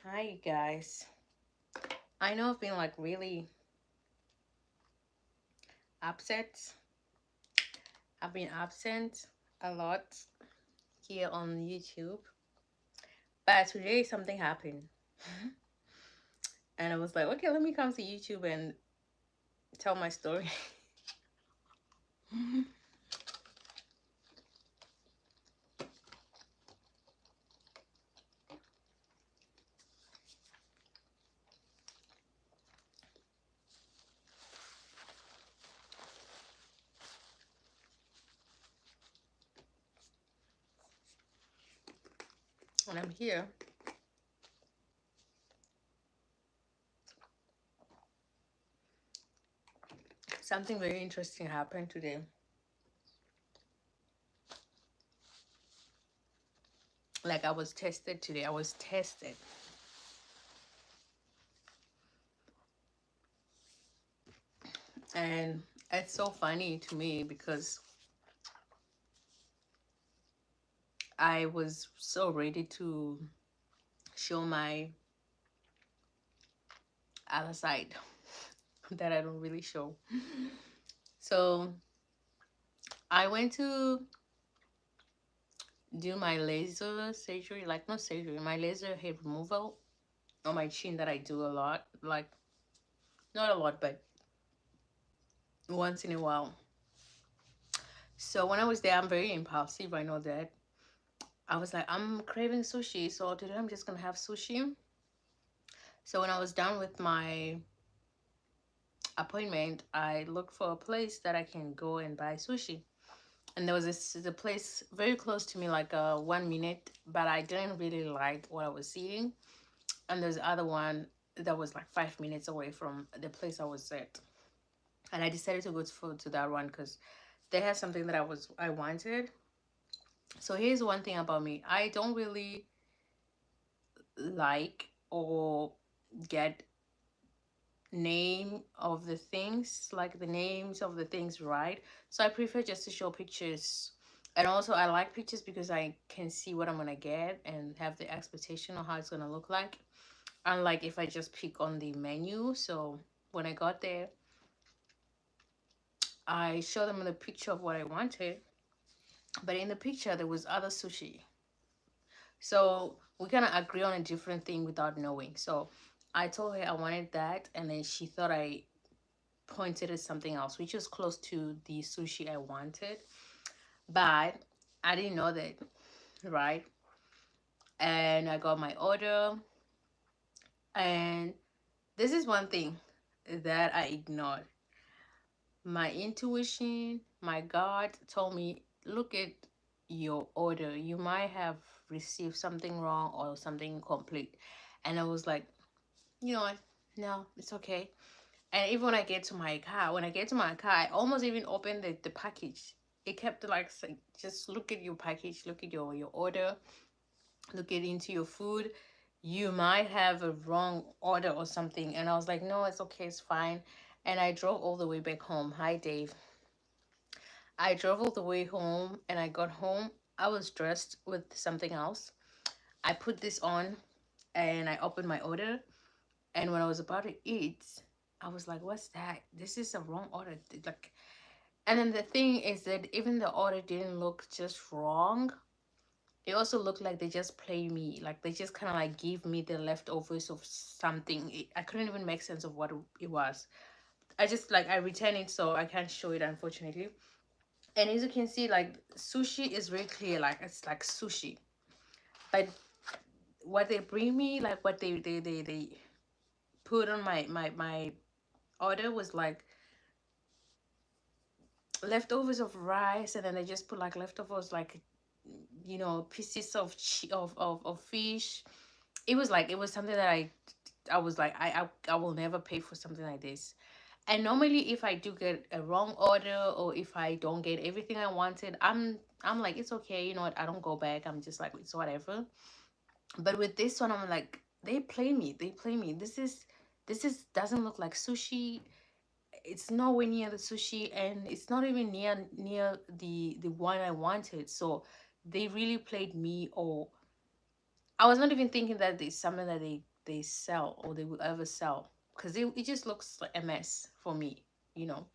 Hi guys. I know I've been like really upset. I've been absent a lot here on YouTube. But today something happened. And I was like, okay, let me come to YouTube and tell my story. And I'm here. Something very interesting happened today. Like I was tested today. I was tested. And it's so funny to me because I was so ready to show my other side that I don't really show. So I went to do my laser surgery, like not surgery, my laser hair removal on my chin that I do a lot, like not a lot, but once in a while. So when I was there, I'm very impulsive. I know that. I was like, I'm craving sushi, so today I'm just gonna have sushi. So when I was done with my appointment, I looked for a place that I can go and buy sushi. And there was a place very close to me, like 1 minute, but I didn't really like what I was seeing. And there's the other one that was like 5 minutes away from the place I was at. And I decided to go to that one because they had something that I wanted. So here's one thing about me: I don't really like or get name of the things, like the names of the things, right? So I prefer just to show pictures. And also I like pictures because I can see what I'm gonna get and have the expectation of how it's gonna look like, unlike if I just pick on the menu. So when I got there, I showed them the picture of what I wanted, but in the picture there was other sushi. So we kind of agree on a different thing without knowing. So I told her I wanted that, and then she thought I pointed at something else, which was close to the sushi I wanted, but I didn't know that, right? And I got my order, and this is one thing that I ignored. My intuition, my God told me, look at your order. You might have received something wrong or something incomplete. And I was like, you know what? No, it's okay. And even when I get to my car, I almost even opened the package. It kept like saying, just look at your package, look at your order, look at into your food. You might have a wrong order or something. And I was like, no, it's okay, it's fine. And I drove all the way back home. Hi, Dave. I drove all the way home and I got home. I was dressed with something else. I put this on and I opened my order. And when I was about to eat, I was like, what's that? This is a wrong order. Like, and then the thing is that even the order didn't look just wrong. It also looked like they just play me. Like they just kind of like give me the leftovers of something. I couldn't even make sense of what it was. I just like I returned it, so I can't show it unfortunately. And as you can see, like sushi is very clear, like it's like sushi, but what they bring me, like what they put on my order was like leftovers of rice, and then they just put like leftovers, like pieces of of fish. It was like it was something that I was like I will never pay for something like this. And normally if I do get a wrong order or if I don't get everything I wanted, I'm like, it's okay, you know what, I don't go back, I'm just like, it's whatever. But with this one, I'm like, they play me. This is doesn't look like sushi. It's nowhere near the sushi, and it's not even near the one I wanted. So they really played me. Or I was not even thinking that there's something that they sell or they will ever sell, because it just looks like a mess for me, you know.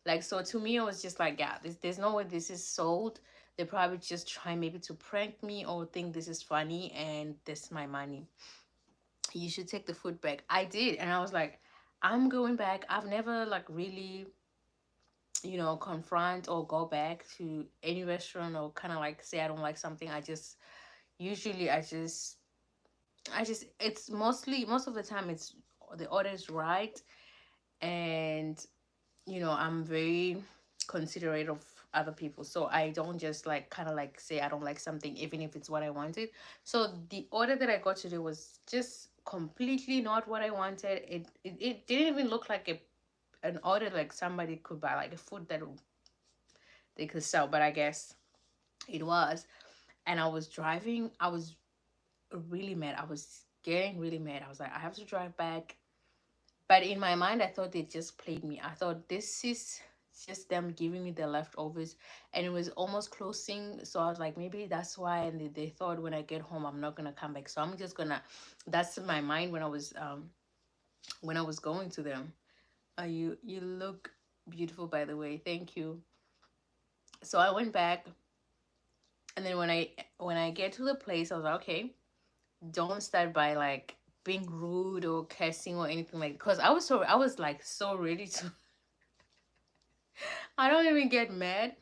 Like, so to me, it was just like, yeah, there's no way this is sold. They probably just try maybe to prank me or think this is funny, and this is my money. You should take the food back. I did, and I was like, I'm going back. I've never like really, you know, confront or go back to any restaurant or kind of like say I don't like something. I just usually I just it's mostly most of the time it's the order is right, and you know, I'm very considerate of other people, so I don't just like kind of like say I don't like something even if it's what I wanted. So the order that I got today was just completely not what I wanted. It didn't even look like an order like somebody could buy, like a food that they could sell, but I guess it was. And I was driving, I was really mad. I was getting really mad. I was like, I have to drive back. But in my mind, I thought they just played me. I thought this is just them giving me the leftovers, and it was almost closing. So I was like, maybe that's why. And they thought when I get home, I'm not gonna come back. So I'm just gonna. That's my mind when I was going to them. You look beautiful, by the way. Thank you. So I went back, and then when I get to the place, I was like, okay, don't start by like being rude or cursing or anything like, because I was like so ready to. I don't even get mad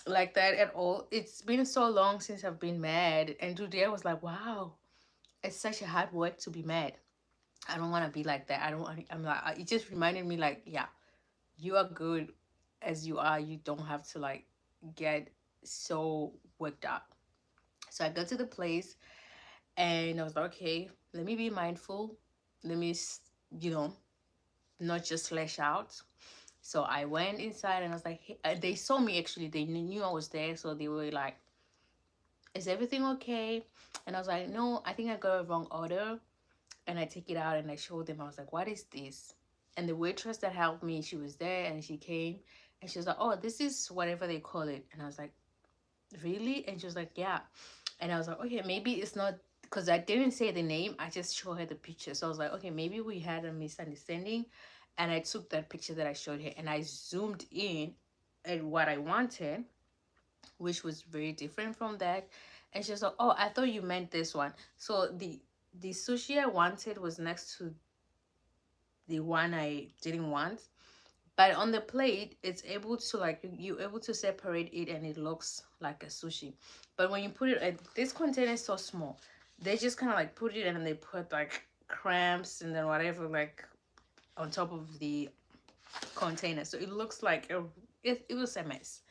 like that at all. It's been so long since I've been mad, and today I was like, wow, it's such a hard work to be mad. I don't want to be like that. I don't want. I'm like, it just reminded me like, yeah, you are good as you are. You don't have to like get so worked up. So I got to the place, and I was like, okay, let me be mindful. Let me, you know, not just lash out. So I went inside and I was like, hey, they saw me actually. They knew I was there. So they were like, is everything okay? And I was like, no, I think I got a wrong order. And I take it out and I showed them. I was like, what is this? And the waitress that helped me, she was there and she came and she was like, oh, this is whatever they call it. And I was like, really? And she was like, yeah. And I was like, okay, maybe it's not, because I didn't say the name. I just showed her the picture. So I was like, okay, maybe we had a misunderstanding. And I took that picture that I showed her and I zoomed in at what I wanted, which was very different from that. And she was like, oh, I thought you meant this one. So the sushi I wanted was next to the one I didn't want. But on the plate, it's able to like you're able to separate it and it looks like a sushi. But when you put it, this container is so small. They just kind of like put it and they put like cramps and then whatever like on top of the container. So it looks like it was a mess.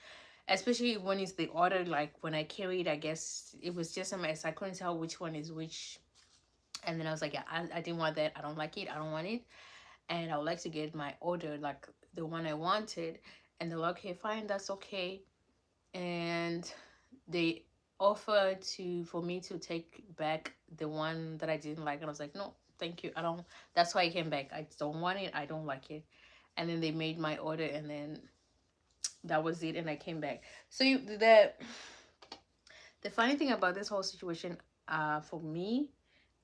Especially when it's the order, like when I carried, I guess it was just a mess. I couldn't tell which one is which. And then I was like, yeah, I didn't want that. I don't like it. I don't want it. And I would like to get my order, like the one I wanted. And they're like, okay, fine, that's okay. And they offered for me to take back the one that I didn't like. And I was like, no, thank you. I don't, that's why I came back. I don't want it. I don't like it. And then they made my order and then that was it. And I came back. So the funny thing about this whole situation for me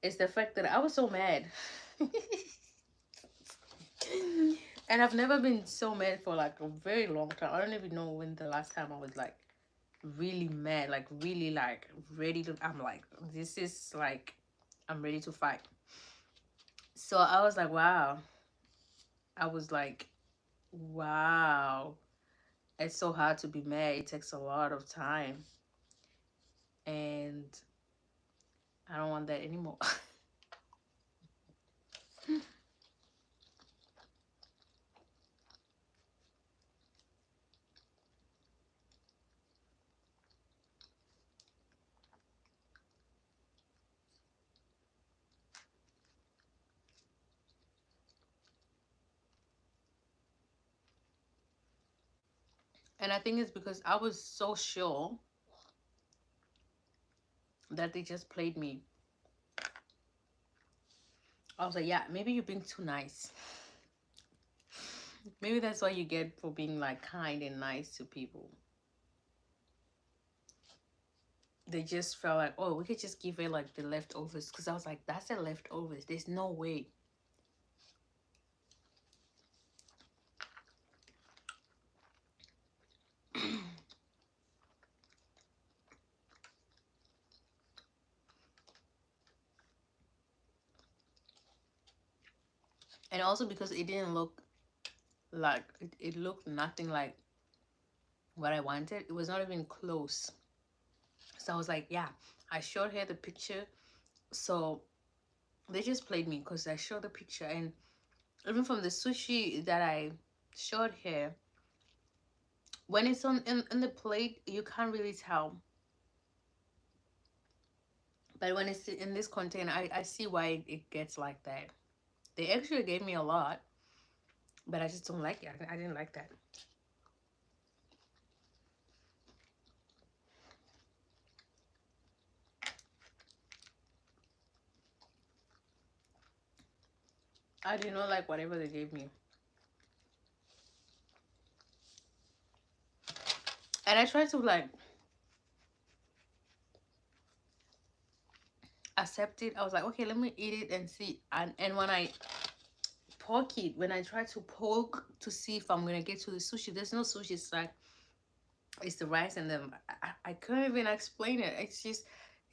is the fact that I was so mad. And I've never been so mad for like a very long time. I don't even know when the last time I was like really mad, like really like ready to, I'm like, this is like, I'm ready to fight. So I was like, wow. I was like, wow. It's so hard to be mad. It takes a lot of time. And I don't want that anymore. And I think it's because I was so sure that they just played me. I was like, yeah, maybe you're being too nice. Maybe that's what you get for being like kind and nice to people. they just felt like, oh, we could just give it like the leftovers, because I was like, that's the leftovers, there's no way. And also because it didn't look like it looked nothing like what I wanted. It was not even close. So I was like, yeah, I showed her the picture. So they just played me because I showed the picture. And even from the sushi that I showed her, when it's on in the plate, you can't really tell. But when it's in this container, I see why it gets like that. They actually gave me a lot, but I just don't like it. I didn't like that. I did not like whatever they gave me. And I tried to like accept it. I was like, okay, let me eat it and see. And when I poke it, when I try to poke to see if I'm gonna get to the sushi, there's no sushi. It's like it's the rice and then I couldn't even explain it. It's just,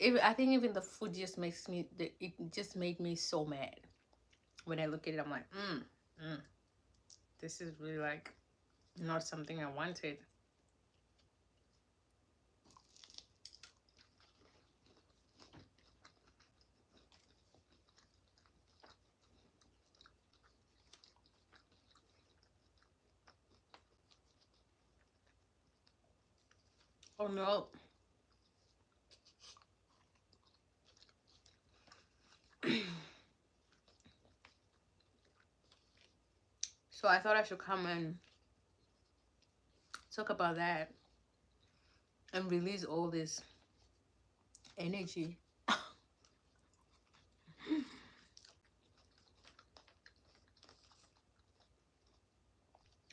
I think even the food just makes me. It just made me so mad. When I look at it, I'm like, this is really like not something I wanted. Oh no. So I thought I should come and talk about that and release all this energy.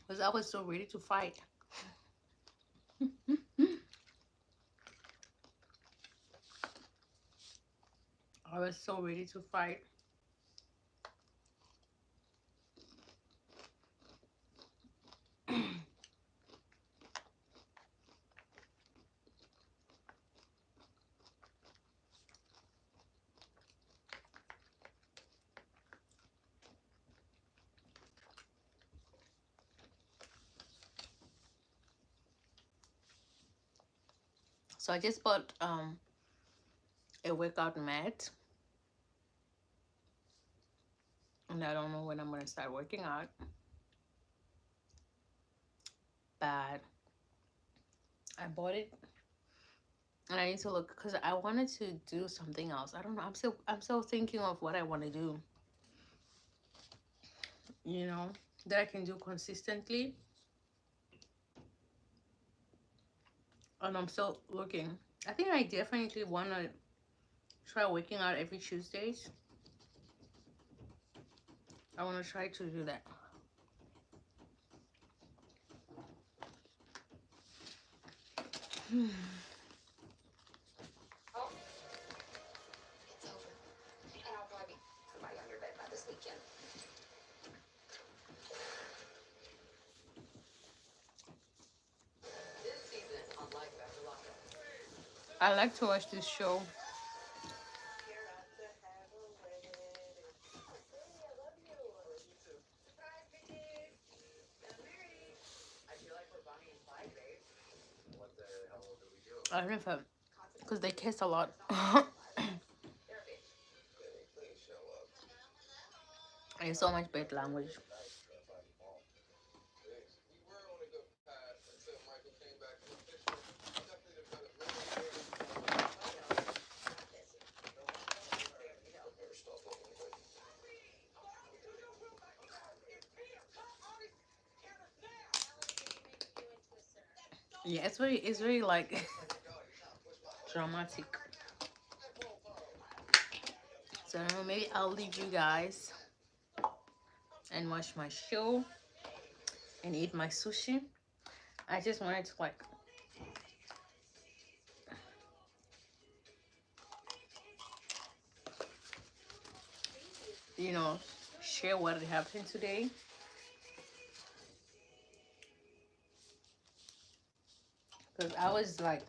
Because I was so ready to fight. I was so ready to fight. So I just bought a workout mat, and I don't know when I'm gonna start working out, but I bought it and I need to look because I wanted to do something else. I don't know. I'm still thinking of what I want to do. You know, that I can do consistently, and I'm still looking. I think I definitely want to try working out every Tuesdays. I want to try to do that. I like to watch this show. I don't know if because they kiss a lot. There's so much bad language. Yeah, it's very like dramatic. So I don't know, maybe I'll leave you guys and watch my show and eat my sushi. I just wanted to like you know, share what happened today. Because I was like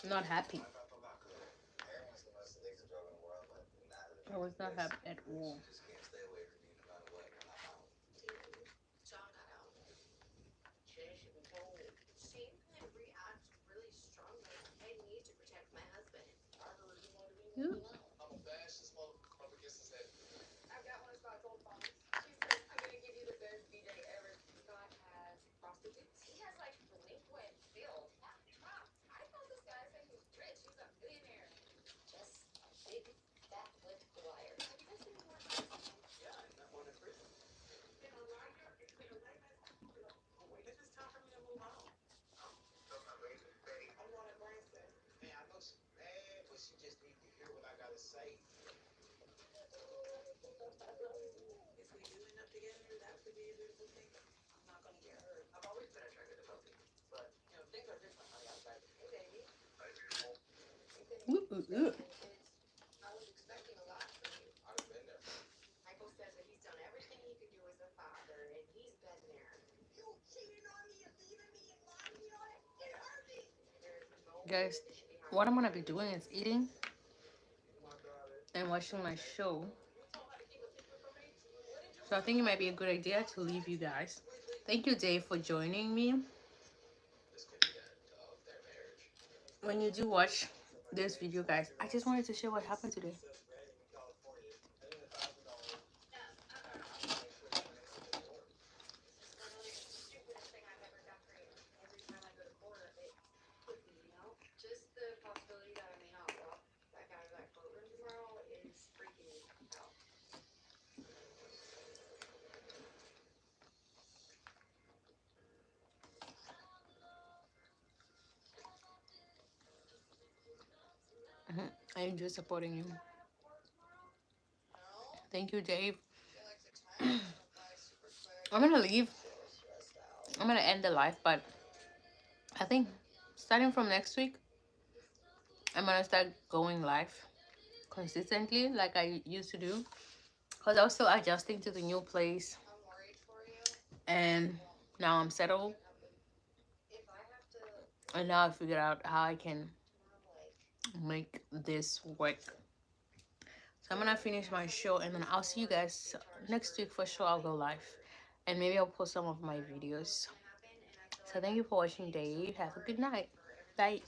not happy. I was not happy at all. Ooh. Ooh, ooh, ooh. Guys, what I'm gonna be doing is eating and watching my show. So I think it might be a good idea to leave you guys. Thank you, Dave, for joining me. When you do watch this video, guys, I just wanted to share what happened today. I enjoy supporting you. Thank you, Dave. I'm gonna leave. I'm gonna end the live, but I think starting from next week, I'm gonna start going live consistently like I used to do. Because I was still adjusting to the new place, and now I'm settled, and now I figured out how I can make this work. So I'm gonna finish my show, and then I'll see you guys next week for sure. I'll go live, and maybe I'll post some of my videos. So thank you for watching, Dave. Have a good night. Bye.